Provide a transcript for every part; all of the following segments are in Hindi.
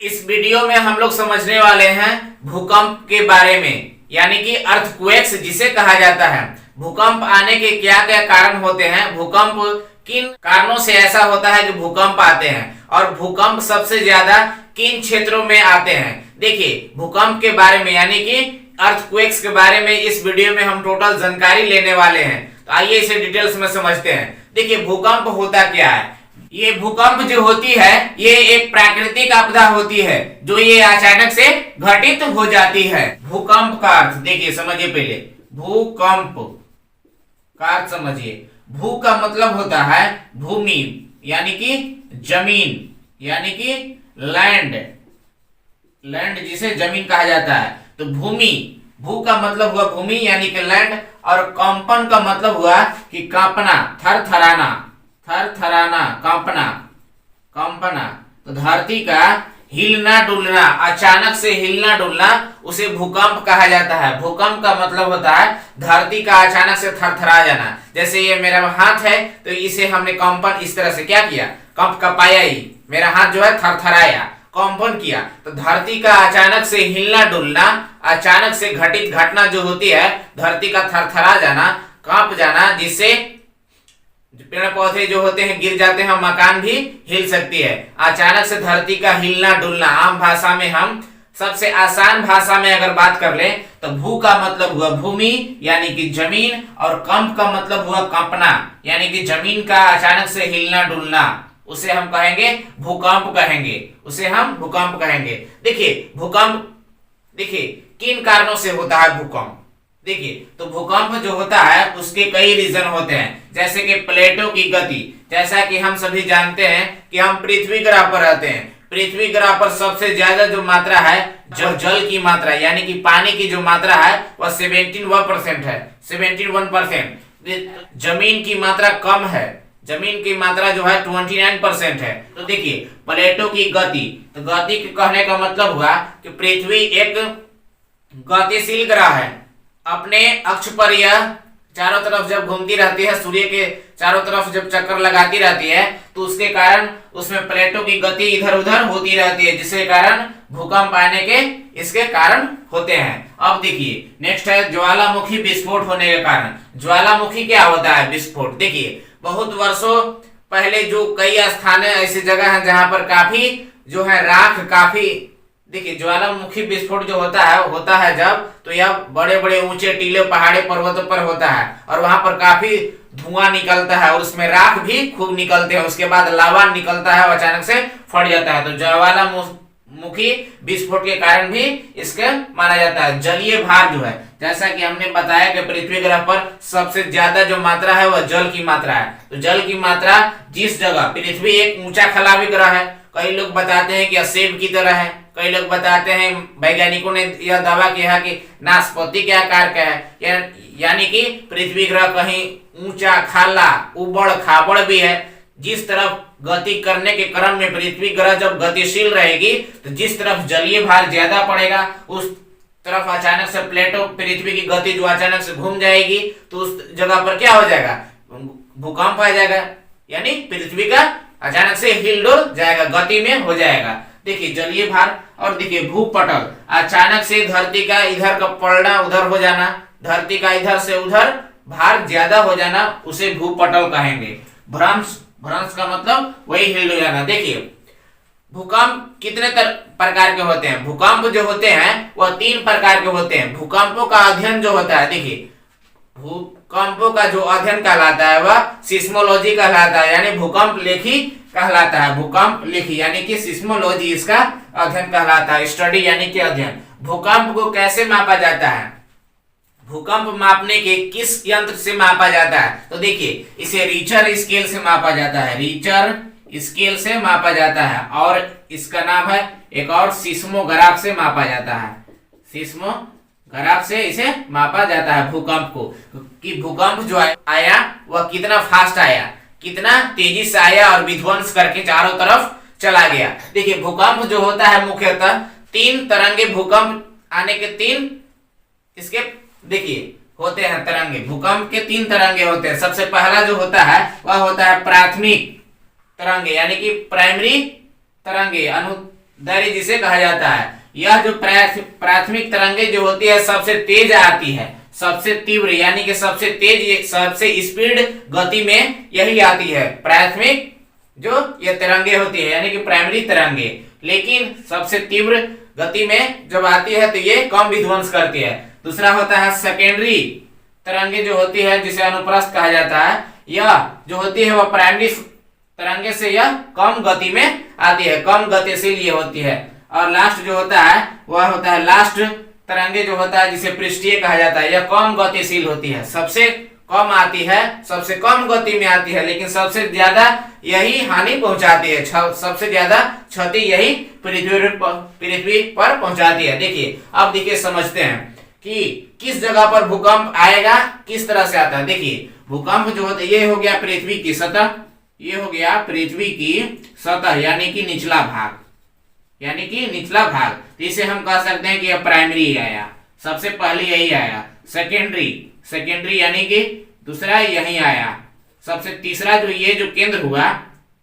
इस वीडियो में हम लोग समझने वाले हैं भूकंप के बारे में, यानी कि अर्थक्वेक्स जिसे कहा जाता है। भूकंप आने के क्या क्या कारण होते हैं, भूकंप किन कारणों से ऐसा होता है कि भूकंप आते हैं, और भूकंप सबसे ज्यादा किन क्षेत्रों में आते हैं। देखिए, भूकंप के बारे में यानी कि अर्थक्वेक्स के बारे में इस वीडियो में हम टोटल जानकारी लेने वाले हैं। तो आइए इसे डिटेल्स में समझते हैं। देखिए, भूकंप होता क्या है। ये भूकंप जो होती है ये एक प्राकृतिक आपदा होती है जो ये अचानक से घटित हो जाती है। भूकंप का अर्थ देखिए, समझिए पहले भूकंप का अर्थ समझिए। भू का मतलब होता है भूमि यानी कि जमीन, यानी कि लैंड, लैंड जिसे जमीन कहा जाता है। तो भूमि, भू का मतलब हुआ भूमि यानी कि लैंड, और कंपन का मतलब हुआ कि कांपना, थरथराना, थरथराना, कांपना, कंपना। तो धरती का हिलना डुलना, अचानक से हिलना डुलना, उसे भूकंप कहा जाता है। भूकंप का मतलब होता है धरती का अचानक से थरथरा जाना। जैसे ये मेरा हाथ है तो इसे हमने कंपन इस तरह से क्या किया, कंप कपाया ही, मेरा हाथ जो है थरथराया, कंपन किया। तो धरती का अचानक से हिलना डुलना, अचानक से घटित घटना जो होती है, धरती का थरथरा जाना, कांप जाना, जिससे पेड़ पौधे जो होते हैं गिर जाते हैं, मकान भी हिल सकती है। अचानक से धरती का हिलना डुलना, आम भाषा में हम सबसे आसान भाषा में अगर बात कर ले तो भू का मतलब हुआ भूमि यानी कि जमीन, और कंप का मतलब हुआ कंपना यानी कि जमीन का अचानक से हिलना डुलना, उसे हम कहेंगे भूकंप कहेंगे, उसे हम भूकंप कहेंगे। देखिए, भूकंप देखिए किन कारणों से होता है भूकंप। देखिए, तो भूकंप जो होता है उसके कई रीजन होते हैं, जैसे कि प्लेटों की गति। जैसा कि हम सभी जानते हैं कि हम पृथ्वी ग्रह पर रहते हैं। पृथ्वी ग्रह पर सबसे ज्यादा जो मात्रा है, जो जल की मात्रा यानी कि पानी की जो मात्रा है वह 71% है, 71%। जमीन की मात्रा कम है, जमीन की मात्रा जो है 29% है। तो देखिए, प्लेटों की गति, तो गति कहने का मतलब हुआ कि पृथ्वी एक गतिशील ग्रह है। अपने अक्ष पर यह चारों तरफ जब घूमती रहती है, सूर्य के चारों तरफ जब चक्कर लगाती रहती है, तो उसके कारण उसमें प्लेटों की गति इधर उधर होती रहती है, जिसके कारण भूकंप आने के इसके कारण होते हैं। अब देखिए, नेक्स्ट है ज्वालामुखी विस्फोट होने के कारण। ज्वालामुखी क्या होता है, विस्फोट। देखिए, बहुत वर्षों पहले जो कई स्थान ऐसी जगह है जहां पर काफी जो है राख काफी। देखिए, ज्वालामुखी विस्फोट जो होता है जब, तो यह बड़े बड़े ऊंचे टीले पहाड़ी पर्वतों पर होता है, और वहां पर काफी धुआं निकलता है और उसमें राख भी खूब निकलते हैं। उसके बाद लावा निकलता है और अचानक से फट जाता है। तो ज्वालामुखी विस्फोट के कारण भी इसके माना जाता है। जलीय भार जो है, जैसा कि हमने बताया कि पृथ्वी ग्रह पर सबसे ज्यादा जो मात्रा है वह जल की मात्रा है। तो जल की मात्रा जिस जगह, पृथ्वी एक ऊंचा खलावी ग्रह है, कई लोग बताते हैं कि सेब की तरह है, कई लोग बताते हैं, वैज्ञानिकों ने यह दावा किया है कि नाशपाती के आकार का है, यानी कि पृथ्वी ग्रह कहीं ऊंचा, खाला, उबड़ खाबड़ भी है। जिस तरफ गति करने के क्रम में पृथ्वी ग्रह जब गतिशील रहेगी, तो जिस तरफ जलीय भार ज्यादा पड़ेगा उस तरफ अचानक से प्लेटों, पृथ्वी की गति जो अचानक से घूम जाएगी, तो उस जगह पर क्या हो जाएगा, भूकंप आ जाएगा, यानी पृथ्वी का अचानक से हिल डुल जाएगा, गति में हो जाएगा। देखिए, जलीय भार। और देखिए, भूपटल, अचानक से धरती का इधर का पलटा उधर हो जाना, धरती का इधर से उधर भार ज्यादा हो जाना, उसे भूपटल कहेंगे। भ्रंश, भ्रंश का मतलब वही हिल डुल जाना। देखिए, भूकंप कितने प्रकार के होते हैं। भूकंप जो होते हैं वह 3 प्रकार के होते हैं। भूकंपों का अध्ययन जो होता है, देखिए, भूकंपों का जो अध्ययन कहलाता है वह सिस्मोलॉजी कहलाता है, यानी भूकंप लेखी कहलाता है। भूकंप लेखी यानी कि सिस्मोलॉजी इसका अध्ययन कहलाता है, स्टडी यानी कि अध्ययन। भूकंप को कैसे मापा जाता है, भूकंप मापने के किस यंत्र से मापा जाता है। तो देखिए, इसे रीचर स्केल से मापा जाता है, रीचर स्केल से मापा जाता है, और इसका नाम है एक और सिस्मोग्राफ से मापा जाता है। सिस्मोग्राफ से इसे मापा जाता है भूकंप को, कि भूकंप जो आया वह कितना फास्ट आया, कितना तेजी से आया और विध्वंस करके चारों तरफ चला गया। देखिए, भूकंप जो होता है मुख्यतः 3 तरंगे, भूकंप आने के 3 इसके देखिए होते हैं तरंगे। भूकंप के 3 तरंगे होते हैं। सबसे पहला जो होता है वह होता है प्राथमिक तरंगे यानी कि प्राइमरी तरंगे, दरी जिसे कहा जाता है। यह जो प्राथमिक तरंगे जो होती है सबसे तेज आती है, सबसे तीव्र यानी कि सबसे तेज, सबसे स्पीड गति में यही आती है प्राथमिक जो ये तरंगे होती है यानी कि प्राइमरी तरंगे। लेकिन सबसे तीव्र गति में जब आती है तो ये कम विध्वंस करती है। दूसरा होता है सेकेंडरी तरंगे जो होती है जिसे अनुप्रस्थ कहा जाता है। यह जो होती है वह प्राइमरी तरंगे से यह कम गति में आती है, कम गतिशील ये होती है। और लास्ट जो होता है वह होता है लास्ट तरंगे जो होता है जिसे पृष्ठीय कहा जाता है। यह कम गतिशील होती है, सबसे कम आती है, सबसे कम गति में आती है, लेकिन सबसे ज्यादा यही हानि पहुंचाती है, सबसे ज्यादा क्षति यही पृथ्वी पर पहुंचाती है। देखिए अब देखिए समझते हैं कि किस जगह पर भूकंप आएगा, किस तरह से आता है। देखिए भूकंप जो होता है ये हो गया पृथ्वी की सतह, ये हो गया पृथ्वी की सतह यानी कि निचला भाग, यानी कि निचला भाग। तो इसे हम कह सकते हैं कि यह प्राइमरी आया, सबसे पहले यही आया। सेकेंडरी यानी कि दूसरा यही आया। सबसे तीसरा जो ये जो केंद्र हुआ,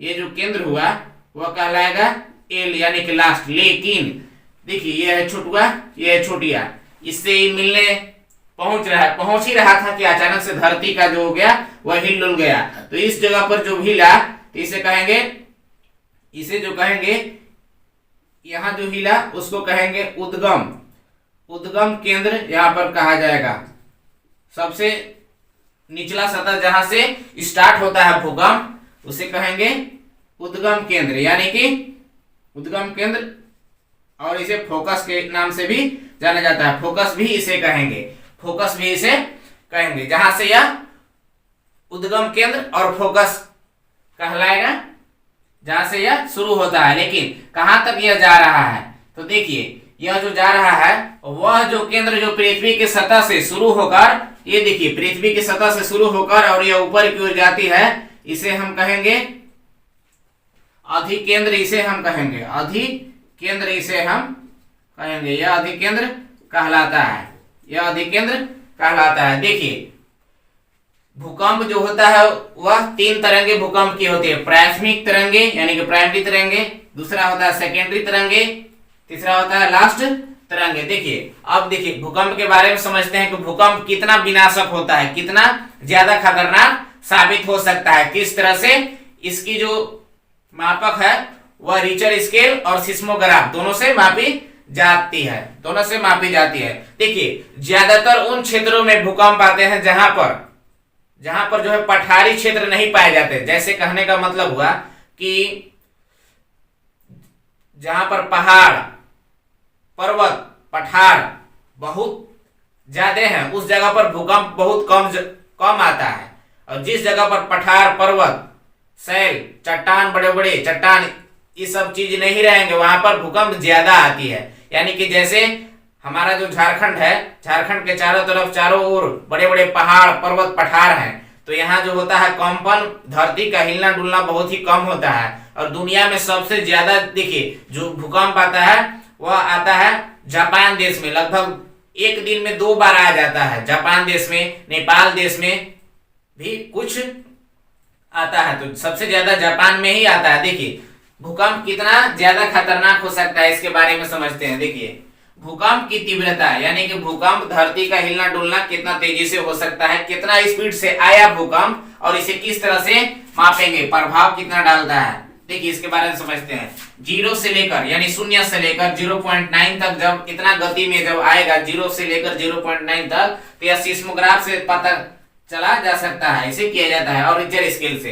ये जो केंद्र हुआ वह कहलाएगा एल यानी कि लास्ट। लेकिन देखिए ये है छोटुआ, ये है छोटिया, इससे ही मिलने पहुंच ही रहा था कि अचानक से धरती का जो हो गया वह हिल डुल गया। तो इस जगह पर जो हिला तो इसे कहेंगे, इसे जो कहेंगे यहां जो हिला उसको कहेंगे उद्गम केंद्र यहां पर कहा जाएगा। सबसे निचला सतह जहां से स्टार्ट होता है भूकंप उसे कहेंगे उद्गम केंद्र यानी कि उद्गम केंद्र, और इसे फोकस के नाम से भी जाना जाता है। फोकस भी इसे कहेंगे, जहां से यह उद्गम केंद्र और फोकस कहलाएगा, जहां से यह शुरू होता है। लेकिन कहां तक यह जा रहा है तो देखिए यह जो जा रहा है वह जो केंद्र जो पृथ्वी की सतह से शुरू होकर, ये देखिए पृथ्वी की सतह से शुरू होकर और यह ऊपर की ओर जाती है, इसे हम कहेंगे अधिकेंद्र, इसे हम कहेंगे अधिकेंद्र, इसे हम कहेंगे यह अधिकेंद्र कहलाता है, यह अधिकेंद्र कहलाता है। देखिए भूकंप जो होता है वह तीन तरंगे भूकंप की होती है। प्राथमिक तरंगे यानी कि प्राइमरी तरंगे, दूसरा होता है सेकेंडरी तरंगे, तीसरा होता है लास्ट तरंगे। देखिए अब देखिए भूकंप के बारे में समझते हैं कि भूकंप कितना विनाशक होता है, कितना ज्यादा खतरनाक साबित हो सकता है, किस तरह से इसकी जो मापक है वह रिचर स्केल और सिस्मोग्राफ दोनों से मापी जाती है। देखिए ज्यादातर उन क्षेत्रों में भूकंप आते हैं जहां पर जो है पठारी क्षेत्र नहीं पाए जाते। जैसे कहने का मतलब हुआ कि जहां पर पहाड़, पर्वत, पठार बहुत ज्यादा हैं उस जगह पर भूकंप बहुत कम आता है। और जिस जगह पर पठार, पर्वत, शैल, चट्टान, बड़े बड़े चट्टान ये सब चीज नहीं रहेंगे वहां पर भूकंप ज्यादा आती है। यानी कि जैसे हमारा जो झारखंड है, झारखंड के चारों तरफ चारों ओर बड़े बड़े पहाड़, पर्वत, पठार हैं, तो यहाँ जो होता है कंपन, धरती का हिलना डुलना बहुत ही कम होता है। और दुनिया में सबसे ज्यादा देखिए जो भूकंप आता है वह आता है जापान देश में, लगभग एक दिन में 2 बार आ जाता है। जापान देश में, नेपाल देश में भी कुछ आता है, तो सबसे ज्यादा जापान में ही आता है। देखिए भूकंप कितना ज्यादा खतरनाक हो सकता है इसके बारे में समझते हैं। देखिए भूकंप की तीव्रता यानी कि भूकंप, धरती का हिलना डुलना कितना तेजी से हो सकता है, कितना स्पीड से आया भूकंप और इसे किस तरह से मापेंगे, प्रभाव कितना डालता है। देखिए इसके बारे में समझते हैं। 0 से लेकर यानी 0 से लेकर 0.9 तक जब इतना गति में जब आएगा 0 से लेकर 0.9 तक, तो यह सिस्मोग्राफ से पता चला जा सकता है, इसे किया जाता है। और रिचर स्केल से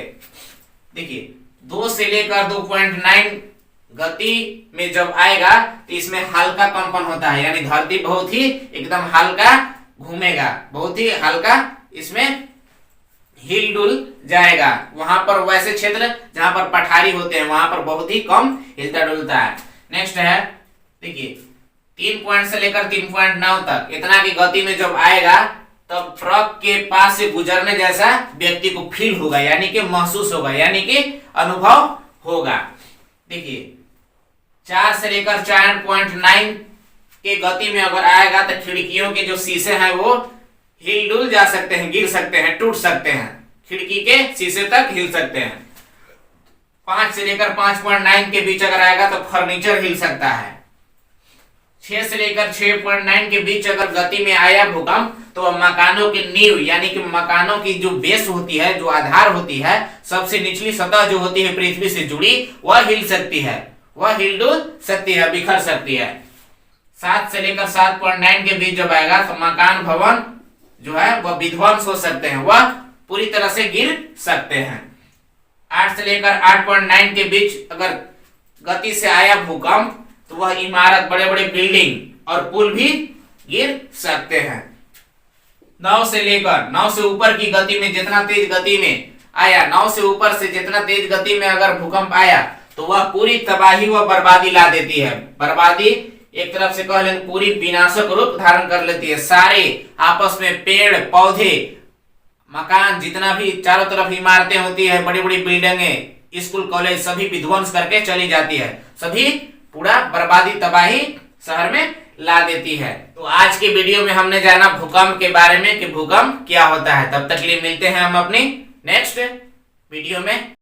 देखिए 2 से लेकर 2.9 गति में जब आएगा तो इसमें हल्का कंपन होता है, यानी धरती बहुत ही एकदम हल्का घूमेगा, बहुत ही हल्का इसमें हिल डुल जाएगा। वहां पर वैसे क्षेत्र जहां पर पठारी होते हैं वहां पर बहुत ही कम हिलता डुलता है। नेक्स्ट है देखिए 3 पॉइंट से लेकर 3.9 तक इतना की गति में जब आएगा तब ट्रक के पास से गुजरने जैसा व्यक्ति को फील होगा, यानी कि महसूस होगा, यानी कि अनुभव होगा। देखिए 4 से लेकर 4.9 के गति में अगर आएगा तो खिड़कियों के जो शीशे हैं वो हिल डुल जा सकते हैं, गिर सकते हैं, टूट सकते हैं, खिड़की के शीशे तक हिल सकते हैं। 5 से लेकर 5.9 के बीच अगर आएगा तो फर्नीचर हिल सकता है। 6 से लेकर 6.9 के बीच अगर गति में आया भूकंप तो मकानों की नींव यानी कि मकानों की जो बेस होती है, जो आधार होती है, सबसे निचली सतह जो होती है पृथ्वी से जुड़ी, वह हिल सकती है, वह हिल डुल सकती है, बिखर सकती है। 7 से लेकर 7.9 के बीच जब आएगा तो मकान भवन जो है वह विध्वंस हो सकते हैं, वह पूरी तरह से गिर सकते हैं। 8 से लेकर 8.9 के बीच अगर गति से आया भूकंप तो वह इमारत, बड़े बड़े बिल्डिंग और पुल भी गिर सकते हैं। 9 से ऊपर की गति में जितना तेज गति में आया, 9 से ऊपर से जितना तेज गति में अगर भूकंप आया तो वह पूरी तबाही व बर्बादी ला देती है। बर्बादी एक तरफ से कह लें पूरी विनाशक रूप धारण कर लेती है। सारे आपस में पेड़ पौधे, मकान, जितना भी चारों तरफ इमारतें होती है, बड़ी बड़ी बिल्डिंगें, स्कूल कॉलेज, सभी विध्वंस करके चली जाती है। सभी पूरा बर्बादी तबाही शहर में ला देती है। तो आज की वीडियो में हमने जाना भूकंप के बारे में कि भूकंप क्या होता है। तब तक के लिए मिलते हैं हम अपनी नेक्स्ट वीडियो में।